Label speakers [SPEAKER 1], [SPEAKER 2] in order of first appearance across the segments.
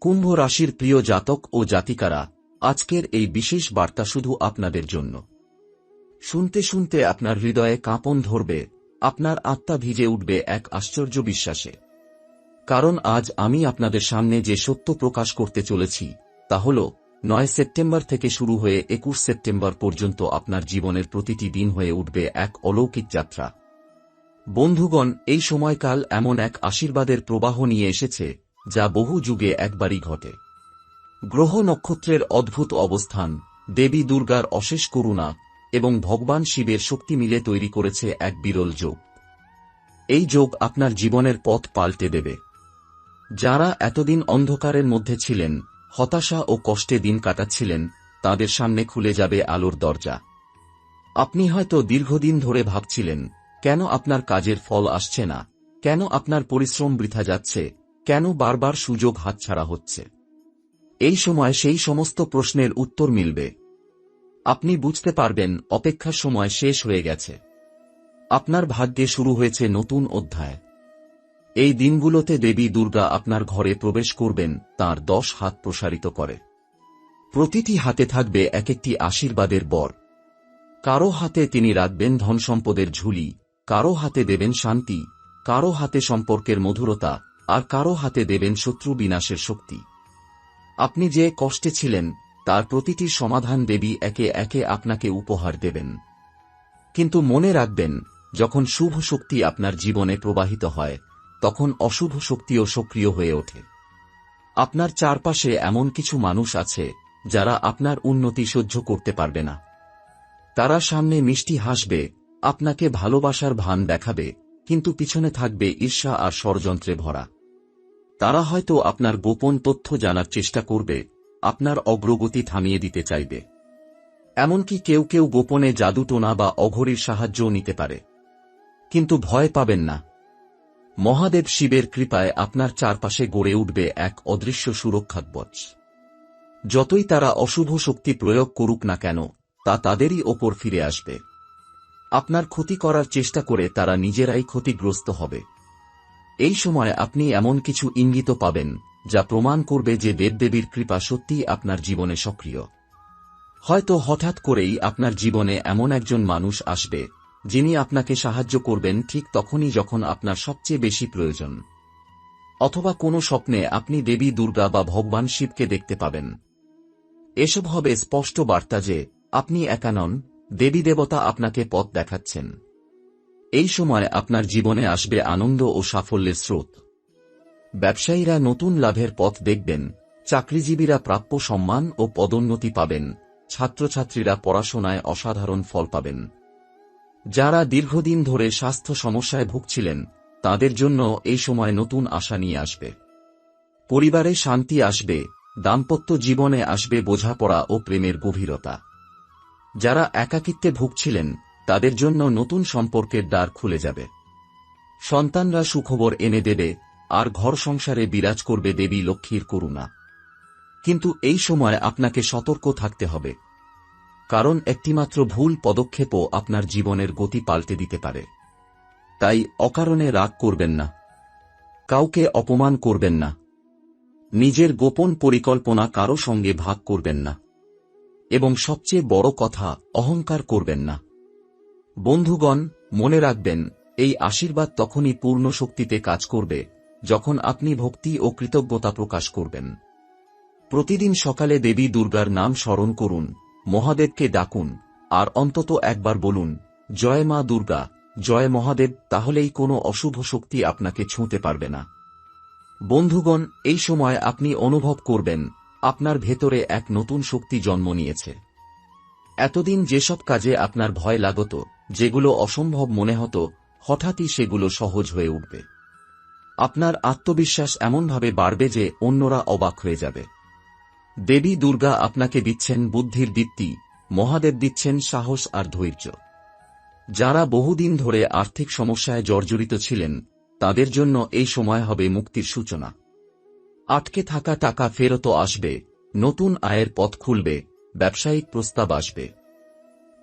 [SPEAKER 1] কুম্ভ রাশির প্রিয় জাতক ও জাতিকারা, আজকের এই বিশেষ বার্তা শুধু আপনাদের জন্য। শুনতে শুনতে আপনার হৃদয়ে কাঁপন ধরবে, আপনার আত্মা ভিজে উঠবে এক আশ্চর্য বিশ্বাসে। কারণ আজ আমি আপনাদের সামনে যে সত্য প্রকাশ করতে চলেছি তা হল 9 সেপ্টেম্বর থেকে শুরু হয়ে 21 সেপ্টেম্বর পর্যন্ত আপনার জীবনের প্রতিটি দিন হয়ে উঠবে এক অলৌকিক যাত্রা। বন্ধুগণ, এই সময়কাল এমন এক আশীর্বাদের প্রবাহ নিয়ে এসেছে যা বহু যুগে একবারই ঘটে। গ্রহ নক্ষত্রের অদ্ভুত অবস্থান, দেবী দুর্গার অশেষ করুণা এবং ভগবান শিবের শক্তি মিলে তৈরি করেছে এক বিরল যোগ। এই যোগ আপনার জীবনের পথ পাল্টে দেবে। যারা এতদিন অন্ধকারের মধ্যে ছিলেন, হতাশা ও কষ্টে দিন কাটাচ্ছিলেন, তাদের সামনে খুলে যাবে আলোর দরজা। আপনি হয়তো দীর্ঘদিন ধরে ভাবছিলেন, কেন আপনার কাজের ফল আসছে না, কেন আপনার পরিশ্রম বৃথা যাচ্ছে, কেন বারবার সুযোগ হাতছাড়া হচ্ছে। এই সময় সেই সমস্ত প্রশ্নের উত্তর মিলবে। আপনি বুঝতে পারবেন অপেক্ষার সময় শেষ হয়ে গেছে। আপনার ভাগ্যে শুরু হয়েছে নতুন অধ্যায়। এই দিনগুলোতে দেবী দুর্গা আপনার ঘরে প্রবেশ করবেন তাঁর 10 হাত প্রসারিত করে। প্রতিটি হাতে থাকবে এক একটি আশীর্বাদের বর। কারো হাতে তিনি রাখবেন ধনসম্পদের ঝুলি, কারো হাতে দেবেন শান্তি, কারো হাতে সম্পর্কের মধুরতা, আর কারো হাতে দেবেন শত্রু বিনাশের শক্তি। আপনি যে কষ্টে ছিলেন তার প্রতিটির সমাধান দেবী একে একে আপনাকে উপহার দেবেন। কিন্তু মনে রাখবেন, যখন শুভ শক্তি আপনার জীবনে প্রবাহিত হয় তখন অশুভ শক্তিও সক্রিয় হয়ে ওঠে। আপনার চারপাশে এমন কিছু মানুষ আছে যারা আপনার উন্নতি সহ্য করতে পারবে না। তারা সামনে মিষ্টি হাসবে, আপনাকে ভালোবাসার ভান দেখাবে, কিন্তু পিছনে থাকবে ঈর্ষা আর ষড়যন্ত্রে ভরা। তারা হয়তো আপনার গোপন তথ্য জানার চেষ্টা করবে, আপনার অগ্রগতি থামিয়ে দিতে চাইবে। এমনকি কেউ কেউ গোপনে জাদুটোনা বা অঘরীর সাহায্যও নিতে পারে। কিন্তু ভয় পাবেন না। মহাদেব শিবের কৃপায় আপনার চারপাশে গড়ে উঠবে এক অদৃশ্য সুরক্ষা কবচ। যতই তারা অশুভ শক্তি প্রয়োগ করুক না কেন, তা তাদেরই ওপর ফিরে আসবে। আপনার ক্ষতি করার চেষ্টা করে তারা নিজেরাই ক্ষতিগ্রস্ত হবে। এই সময় আপনি এমন কিছু ইঙ্গিত পাবেন যা প্রমাণ করবে যে দেবদেবীর কৃপা সত্যিই আপনার জীবনে সক্রিয়। হয়তো হঠাৎ করেই আপনার জীবনে এমন একজন মানুষ আসবে যিনি আপনাকে সাহায্য করবেন ঠিক তখনই যখন আপনার সবচেয়ে বেশি প্রয়োজন। অথবা কোনো স্বপ্নে আপনি দেবী দুর্গা বা ভগবান শিবকে দেখতে পাবেন। এসব হবে স্পষ্ট বার্তা যে আপনি একা নন, দেবী দেবতা আপনাকে পথ দেখাচ্ছেন। এই সময় আপনার জীবনে আসবে আনন্দ ও সাফল্যের স্রোত। ব্যবসায়ীরা নতুন লাভের পথ দেখবেন, চাকরিজীবীরা প্রাপ্য সম্মান ও পদোন্নতি পাবেন, ছাত্রছাত্রীরা পড়াশোনায় অসাধারণ ফল পাবেন। যারা দীর্ঘদিন ধরে স্বাস্থ্য সমস্যায় ভুগছিলেন তাদের জন্য এই সময় নতুন আশা নিয়ে আসবে। পরিবারে শান্তি আসবে, দাম্পত্য জীবনে আসবে বোঝাপড়া ও প্রেমের গভীরতা। যারা একাকিত্বে ভুগছিলেন তাদের জন্য নতুন সম্পর্কের দ্বার খুলে যাবে। সন্তানরা সুখবর এনে দেবে, আর ঘর সংসারে বিরাজ করবে দেবী লক্ষ্মীর করুণা। কিন্তু এই সময় আপনাকে সতর্ক থাকতে হবে, কারণ একটিমাত্র ভুল পদক্ষেপও আপনার জীবনের গতি পাল্টে দিতে পারে। তাই অকারণে রাগ করবেন না, কাউকে অপমান করবেন না, নিজের গোপন পরিকল্পনা কারো সঙ্গে ভাগ করবেন না, এবং সবচেয়ে বড় কথা, অহংকার করবেন না। বন্ধুগণ, মনে রাখবেন, এই আশীর্বাদ তখনই পূর্ণ শক্তিতে কাজ করবে যখন আপনি ভক্তি ও কৃতজ্ঞতা প্রকাশ করবেন। প্রতিদিন সকালে দেবী দুর্গার নাম স্মরণ করুন, মহাদেবকে ডাকুন, আর অন্তত একবার বলুন, জয় মা দুর্গা, জয় মহাদেব। তাহলেই কোনো অশুভ শক্তি আপনাকে ছুঁতে পারবে না। বন্ধুগণ, এই সময় আপনি অনুভব করবেন আপনার ভেতরে এক নতুন শক্তি জন্ম নিয়েছে। এতদিন যেসব কাজে আপনার ভয় লাগত, যেগুলো অসম্ভব মনে হতো, হঠাৎই সেগুলো সহজ হয়ে উঠবে। আপনার আত্মবিশ্বাস এমনভাবে বাড়বে যে অন্যরা অবাক হয়ে যাবে। দেবী দুর্গা আপনাকে দিচ্ছেন বুদ্ধির দীপ্তি, মহাদেব দিচ্ছেন সাহস আর ধৈর্য। যারা বহুদিন ধরে আর্থিক সমস্যায় জর্জরিত ছিলেন তাদের জন্য এই সময় হবে মুক্তির সূচনা। আটকে থাকা টাকা ফেরত আসবে, নতুন আয়ের পথ খুলবে, ব্যবসায়িক প্রস্তাব আসবে।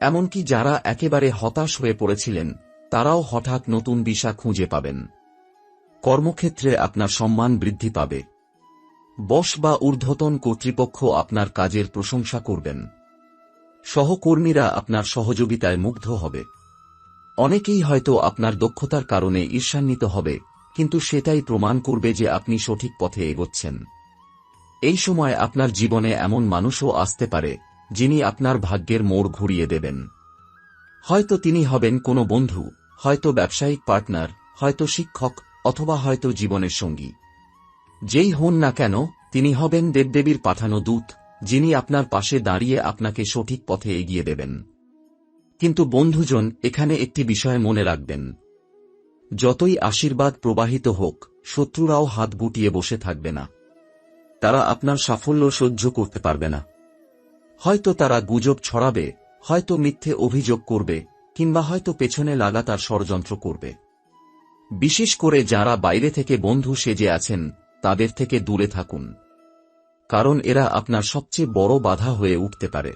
[SPEAKER 1] এমনকি যারা একেবারে হতাশ হয়ে পড়েছিলেন তারাও হঠাৎ নতুন দিশা খুঁজে পাবেন। কর্মক্ষেত্রে আপনার সম্মান বৃদ্ধি পাবে। বস বা ঊর্ধ্বতন কর্তৃপক্ষ আপনার কাজের প্রশংসা করবেন। সহকর্মীরা আপনার সহযোগিতায় মুগ্ধ হবে। অনেকেই হয়তো আপনার দক্ষতার কারণে ঈর্ষান্বিত হবে, কিন্তু সেটাই প্রমাণ করবে যে আপনি সঠিক পথে এগোচ্ছেন। এই সময় আপনার জীবনে এমন মানুষও আসতে পারে যিনি আপনার ভাগ্যের মোড় ঘুরিয়ে দেবেন। হয়তো তিনি হবেন কোনো বন্ধু, হয়তো ব্যবসায়িক পার্টনার, হয়তো শিক্ষক, অথবা হয়তো জীবনের সঙ্গী। যেই হন না কেন, তিনি হবেন দেবদেবীর পাঠানো দূত, যিনি আপনার পাশে দাঁড়িয়ে আপনাকে সঠিক পথে এগিয়ে দেবেন। কিন্তু বন্ধুজন, এখানে একটি বিষয় মনে রাখবেন। যতই আশীর্বাদ প্রবাহিত হোক, শত্রুরাও হাত গুটিয়ে বসে থাকবে না। তারা আপনার সাফল্য সহ্য করতে পারবে না। হয়তো তারা গুজব ছড়াবে, হয়তো মিথ্যে অভিযোগ করবে, কিংবা হয়তো পেছনে লাগাতার ষড়যন্ত্র করবে। বিশেষ করে যারা বাইরে থেকে বন্ধু সেজে আছেন, তাদের থেকে দূরে থাকুন, কারণ এরা আপনার সবচেয়ে বড় বাধা হয়ে উঠতে পারে।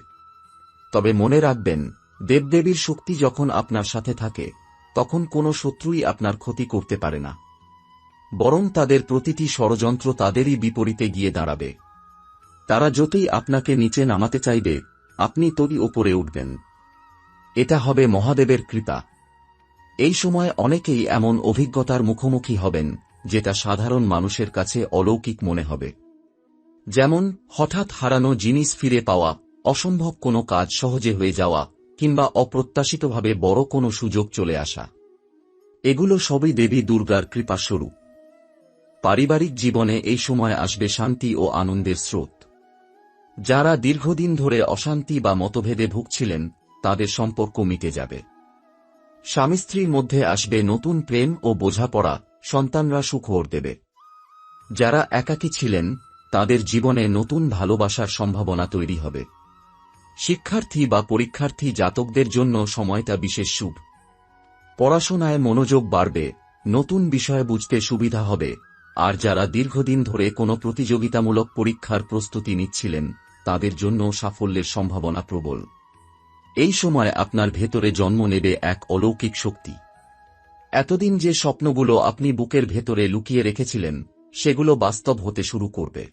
[SPEAKER 1] তবে মনে রাখবেন, দেবদেবীর শক্তি যখন আপনার সাথে থাকে, তখন কোনো শত্রুই আপনার ক্ষতি করতে পারে না। বরং তাদের প্রতিটি ষড়যন্ত্র তাদেরই বিপরীতে গিয়ে দাঁড়াবে। তারা যতই আপনাকে নিচে নামাতে চাইবে, আপনি ততই ওপরে উঠবেন। এটা হবে মহাদেবের কৃপা। এই সময় অনেকেই এমন অভিজ্ঞতার মুখোমুখি হবেন যেটা সাধারণ মানুষের কাছে অলৌকিক মনে হবে। যেমন হঠাৎ হারানো জিনিস ফিরে পাওয়া, অসম্ভব কোনো কাজ সহজে হয়ে যাওয়া, কিংবা অপ্রত্যাশিতভাবে বড় কোনো সুযোগ চলে আসা। এগুলো সবই দেবী দুর্গার কৃপাস্বরূপ। পারিবারিক জীবনে এই সময় আসবে শান্তি ও আনন্দের স্রোত। যারা দীর্ঘদিন ধরে অশান্তি বা মতভেদে ভুগছিলেন, তাদের সম্পর্ক মিটে যাবে। স্বামী স্ত্রীর মধ্যে আসবে নতুন প্রেম ও বোঝাপড়া, সন্তানরা সুখবর দেবে। যারা একাকী ছিলেন, তাদের জীবনে নতুন ভালোবাসার সম্ভাবনা তৈরি হবে। শিক্ষার্থী বা পরীক্ষার্থী জাতকদের জন্য সময়টা বিশেষ শুভ। পড়াশোনায় মনোযোগ বাড়বে, নতুন বিষয় বুঝতে সুবিধা হবে। আর যারা দীর্ঘদিন ধরে কোনো প্রতিযোগিতামূলক পরীক্ষার প্রস্তুতি নিচ্ছিলেন, তাদের জন্য সাফল্যের সম্ভাবনা প্রবল। এই সময় আপনার ভেতরে জন্ম নেবে এক অলৌকিক শক্তি। এতদিন যে স্বপ্নগুলো আপনি বুকের ভেতরে লুকিয়ে রেখেছিলেন, সেগুলো বাস্তব হতে শুরু করবে।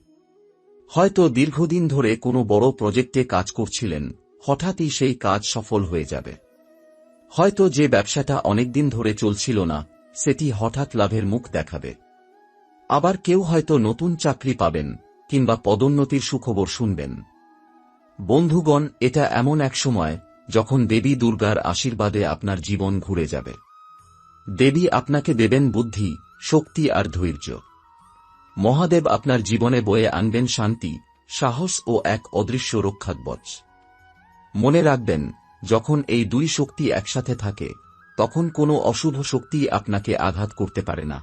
[SPEAKER 1] হয়তো দীর্ঘদিন ধরে কোনো বড় প্রজেক্টে কাজ করছিলেন, হঠাৎই সেই কাজ সফল হয়ে যাবে। হয়তো যে ব্যবসাটা অনেকদিন ধরে চলছিল না, সেটি হঠাৎ লাভের মুখ দেখাবে। আবার কেউ হয়তো নতুন চাকরি পাবেন, কিংবা পদোন্নতির সুখবর শুনবেন। বন্ধুগণ, এটা এমন এক সময় যখন দেবী দুর্গার আশীর্বাদে আপনার জীবন ঘুরে যাবে। দেবী আপনাকে দেবেন বুদ্ধি, শক্তি আর ধৈর্য। মহাদেব আপনার জীবনে বয়ে আনবেন শান্তি, সাহস ও এক অদৃশ্য রক্ষাকবচ। মনে রাখবেন, যখন এই দুই শক্তি একসাথে থাকে, তখন কোনো অশুভ শক্তি আপনাকে আঘাত করতে পারে না।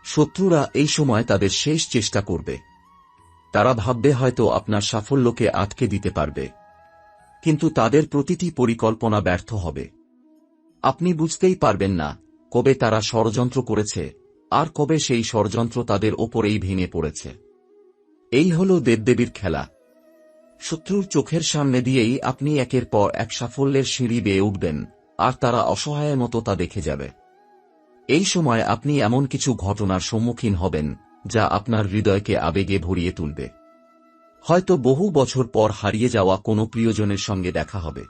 [SPEAKER 1] শত্রুরা এই সময় তাদের শেষ চেষ্টা করবে। তারা ভাববে হয়তো আপনার সাফল্যকে আটকে দিতে পারবে, কিন্তু তাদের প্রতিটি পরিকল্পনা ব্যর্থ হবে। আপনি বুঝতেই পারবেন না কবে তারা ষড়যন্ত্র করেছে, আর কবে সেই ষড়যন্ত্র তাদের ওপরেই ভেঙে পড়েছে। এই হল দেবদেবীর খেলা। শত্রুর চোখের সামনে দিয়েই আপনি একের পর এক সাফল্যের সিঁড়ি বেয়ে উঠবেন, আর তারা অসহায়ের মতো তা দেখে যাবে। এই সময় আপনি এমন কিছু ঘটনার সম্মুখীন হবেন যা আপনার হৃদয়কে আবেগে ভরিয়ে তুলবে। হয়তো বহু বছর পর হারিয়ে যাওয়া কোনো প্রিয়জনের সঙ্গে দেখা হবে।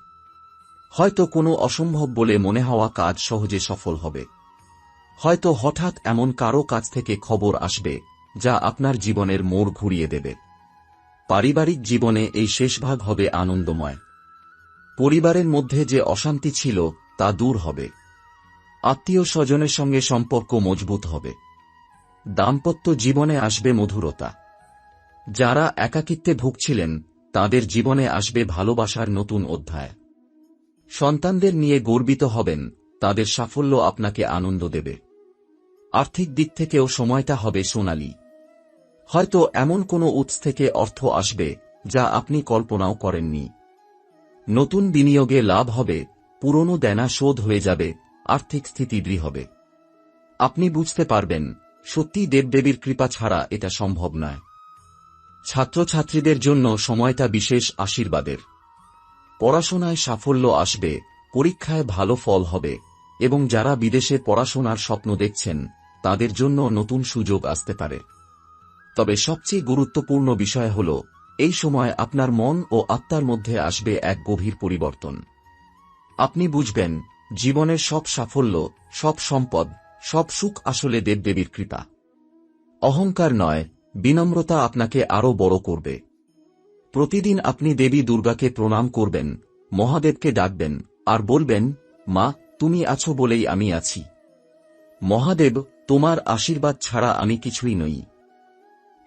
[SPEAKER 1] হয়তো কোনো অসম্ভব বলে মনে হওয়া কাজ সহজে সফল হবে। হয়তো হঠাৎ এমন কারো কাছ থেকে খবর আসবে যা আপনার জীবনের মোড় ঘুরিয়ে দেবে। পারিবারিক জীবনে এই শেষ ভাগ হবে আনন্দময়। পরিবারের মধ্যে যে অশান্তি ছিল তা দূর হবে। আত্মীয় স্বজনের সঙ্গে সম্পর্ক মজবুত হবে। দাম্পত্য জীবনে আসবে মধুরতা। যারা একাকিত্বে ভুগছিলেন, তাদের জীবনে আসবে ভালোবাসার নতুন অধ্যায়। সন্তানদের নিয়ে গর্বিত হবেন, তাদের সাফল্য আপনাকে আনন্দ দেবে। আর্থিক দিক থেকেও সময়টা হবে সোনালী। হয়তো এমন কোনো উৎস থেকে অর্থ আসবে যা আপনি কল্পনাও করেননি। নতুন বিনিয়োগে লাভ হবে, পুরনো দেনা শোধ হয়ে যাবে, আর্থিক স্থিতি দৃঢ় হবে। আপনি বুঝতে পারবেন, সত্যি দেবদেবীর কৃপা ছাড়া এটা সম্ভব নয়। ছাত্রছাত্রীদের জন্য সময়টা বিশেষ আশীর্বাদের। পড়াশোনায় সাফল্য আসবে, পরীক্ষায় ভালো ফল হবে, এবং যারা বিদেশে পড়াশোনার স্বপ্ন দেখছেন, তাদের জন্য নতুন সুযোগ আসতে পারে। তবে সবচেয়ে গুরুত্বপূর্ণ বিষয় হল এই সময় আপনার মন ও আত্মার মধ্যে আসবে এক গভীর পরিবর্তন। আপনি বুঝবেন জীবনের সব সাফল্য, সব সম্পদ, সব সুখ আসলে দেবদেবীর কৃপা। অহংকার নয়, বিনম্রতা আপনাকে আরও বড় করবে। প্রতিদিন আপনি দেবী দুর্গাকে প্রণাম করবেন, মহাদেবকে ডাকবেন আর বলবেন, মা, তুমি আছো বলেই আমি আছি। মহাদেব, তোমার আশীর্বাদ ছাড়া আমি কিছুই নই।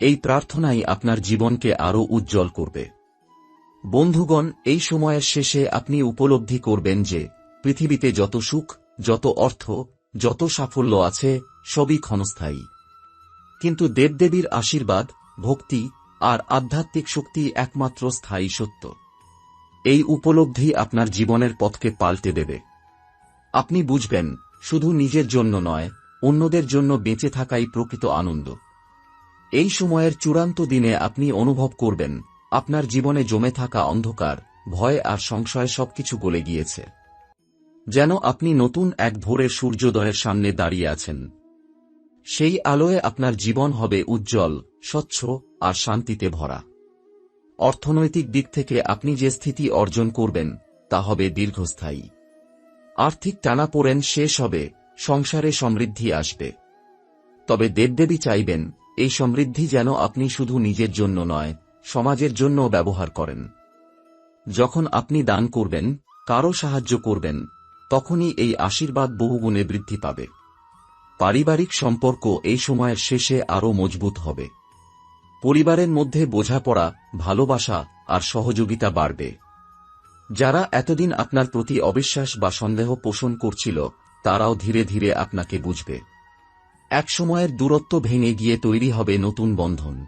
[SPEAKER 1] এই প্রার্থনাই আপনার জীবনকে আরও উজ্জ্বল করবে। বন্ধুগণ, এই সময়ের শেষে আপনি উপলব্ধি করবেন যে পৃথিবীতে যত সুখ, যত অর্থ, যত সাফল্য আছে সবই ক্ষণস্থায়ী। কিন্তু দেবদেবীর আশীর্বাদ, ভক্তি আর আধ্যাত্মিক শক্তি একমাত্র স্থায়ী সত্য। এই উপলব্ধি আপনার জীবনের পথকে পাল্টে দেবে। আপনি বুঝবেন শুধু নিজের জন্য নয়, অন্যদের জন্য বেঁচে থাকাই প্রকৃত আনন্দ। এই সময়ের চূড়ান্ত দিনে আপনি অনুভব করবেন আপনার জীবনে জমে থাকা অন্ধকার, ভয় আর সংশয় সবকিছু গলে গিয়েছে। যেন আপনি নতুন এক ভোরের সূর্যোদয়ের সামনে দাঁড়িয়ে আছেন। সেই আলোয় আপনার জীবন হবে উজ্জ্বল, স্বচ্ছ আর শান্তিতে ভরা। অর্থনৈতিক দিক থেকে আপনি যে স্থিতি অর্জন করবেন তা হবে দীর্ঘস্থায়ী। আর্থিক টানাপোড়েন শেষ হবে, সংসারে সমৃদ্ধি আসবে। তবে দেবদেবী চাইবেন এই সমৃদ্ধি যেন আপনি শুধু নিজের জন্য নয়, সমাজের জন্য ব্যবহার করেন। যখন আপনি দান করবেন, কারো সাহায্য করবেন, তখনই এই আশীর্বাদ বহুগুণে বৃদ্ধি পাবে। পারিবারিক সম্পর্ক এই সময়ের শেষে আরও মজবুত হবে। পরিবারের মধ্যে বোঝাপড়া, ভালোবাসা আর সহযোগিতা বাড়বে। যারা এতদিন আপনার প্রতি অবিশ্বাস বা সন্দেহ পোষণ করছিল, তারাও ধীরে ধীরে আপনাকে বুঝবে। এক সময়ের দূরত্ব ভেঙে গিয়ে তৈরি হবে নতুন বন্ধন।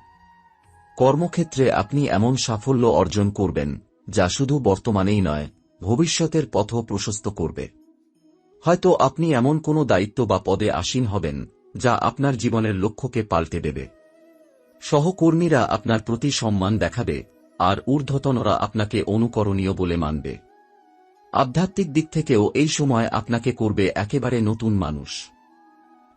[SPEAKER 1] কর্মক্ষেত্রে আপনি এমন সাফল্য অর্জন করবেন যা শুধু বর্তমানেই নয়, ভবিষ্যতের পথও প্রশস্ত করবে। হয়তো আপনি এমন কোনো দায়িত্ব বা পদে আসীন হবেন যা আপনার জীবনের লক্ষ্যকে পাল্টে দেবে। সহকর্মীরা আপনার প্রতি সম্মান দেখাবে আর ঊর্ধ্বতনরা আপনাকে অনুকরণীয় বলে মানবে। আধ্যাত্মিক দিক থেকেও এই সময় আপনাকে করবে একেবারে নতুন মানুষ।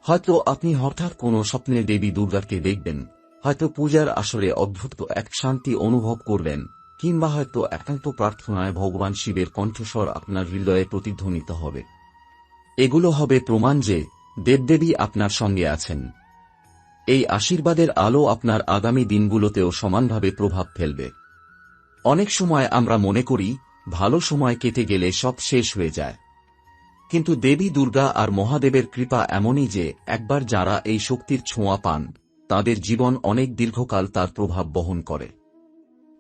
[SPEAKER 1] হয়তো আপনি হঠাৎ কোনো স্বপ্নে দেবী দুর্গাকে দেখবেন, হয়তো পূজার আসরে অদ্ভুত এক শান্তি অনুভব করবেন, কিংবা হয়তো একান্ত প্রার্থনায় ভগবান শিবের কণ্ঠস্বর আপনার হৃদয়ে প্রতিধ্বনিত হবে। এগুলো হবে প্রমাণ যে দেবদেবী আপনার সঙ্গে আছেন। এই আশীর্বাদের আলো আপনার আগামী দিনগুলোতেও সমানভাবে প্রভাব ফেলবে। অনেক সময় আমরা মনে করি ভালো সময় কেটে গেলে সব শেষ হয়ে যায়। কিন্তু দেবী দুর্গা আর মহাদেবের কৃপা এমনই যে একবার যারা এই শক্তির ছোঁয়া পান, তাদের জীবন অনেক দীর্ঘকাল তার প্রভাব বহন করে।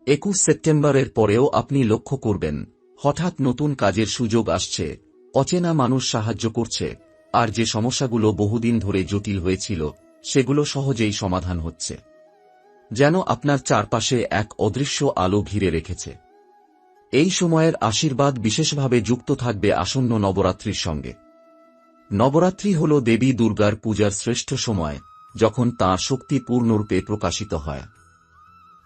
[SPEAKER 1] 21 সেপ্টেম্বরের পরেও আপনি লক্ষ্য করবেন হঠাৎ নতুন কাজের সুযোগ আসছে, অচেনা মানুষ সাহায্য করছে, আর যে সমস্যাগুলো বহুদিন ধরে জটিল হয়েছিল সেগুলো সহজেই সমাধান হচ্ছে। যেন আপনার চারপাশে এক অদৃশ্য আলো ঘিরে রেখেছে। এই সময়ের আশীর্বাদ বিশেষভাবে যুক্ত থাকবে আসন্ন নবরাত্রির সঙ্গে। নবরাত্রি হল দেবী দুর্গার পূজার শ্রেষ্ঠ সময়, যখন তাঁর শক্তি পূর্ণরূপে প্রকাশিত হয়।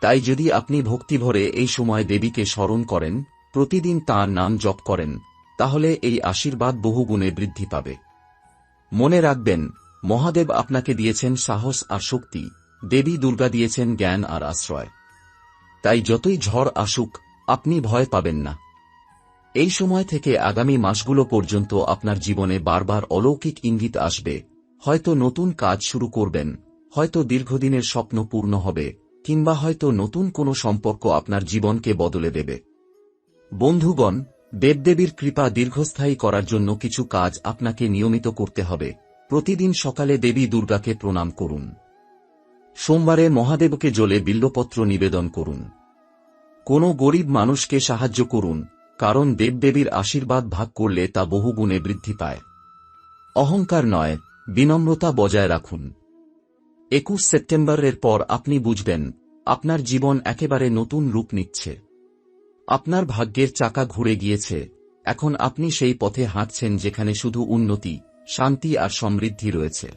[SPEAKER 1] তাই যদি আপনি ভক্তিভরে এই সময় দেবীকে স্মরণ করেন, প্রতিদিন তাঁর নাম জপ করেন, তাহলে এই আশীর্বাদ বহুগুণে বৃদ্ধি পাবে। মনে রাখবেন, মহাদেব আপনাকে দিয়েছেন সাহস আর শক্তি, দেবী দুর্গা দিয়েছেন জ্ঞান আর আশ্রয়। তাই যতই ঝড় আসুক, আপনি ভয় পাবেন না। এই সময় থেকে আগামী মাসগুলো পর্যন্ত আপনার জীবনে বারবার অলৌকিক ইঙ্গিত আসবে। হয়তো নতুন কাজ শুরু করবেন, হয়তো দীর্ঘদিনের স্বপ্ন পূর্ণ হবে, কিংবা হয়তো নতুন কোনো সম্পর্ক আপনার জীবনকে বদলে দেবে। বন্ধুগণ, দেবদেবীর কৃপা দীর্ঘস্থায়ী করার জন্য কিছু কাজ আপনাকে নিয়মিত করতে হবে। প্রতিদিন সকালে দেবী দুর্গাকে প্রণাম করুন। সোমবারে মহাদেবকে জলে বিল্বপত্র নিবেদন করুন। কোনো গরিব মানুষকে সাহায্য করুন, কারণ দেবদেবীর আশীর্বাদ ভাগ করলে তা বহুগুণে বৃদ্ধি পায়। অহংকার নয়, বিনম্রতা বজায় রাখুন। 21 সেপ্টেম্বরের পর আপনি বুঝবেন আপনার জীবন একেবারে নতুন রূপ নিচ্ছে। আপনার ভাগ্যের চাকা ঘুরে গিয়েছে, এখন আপনি সেই পথে হাঁটছেন যেখানে শুধু উন্নতি, শান্তি আর সমৃদ্ধি রয়েছে।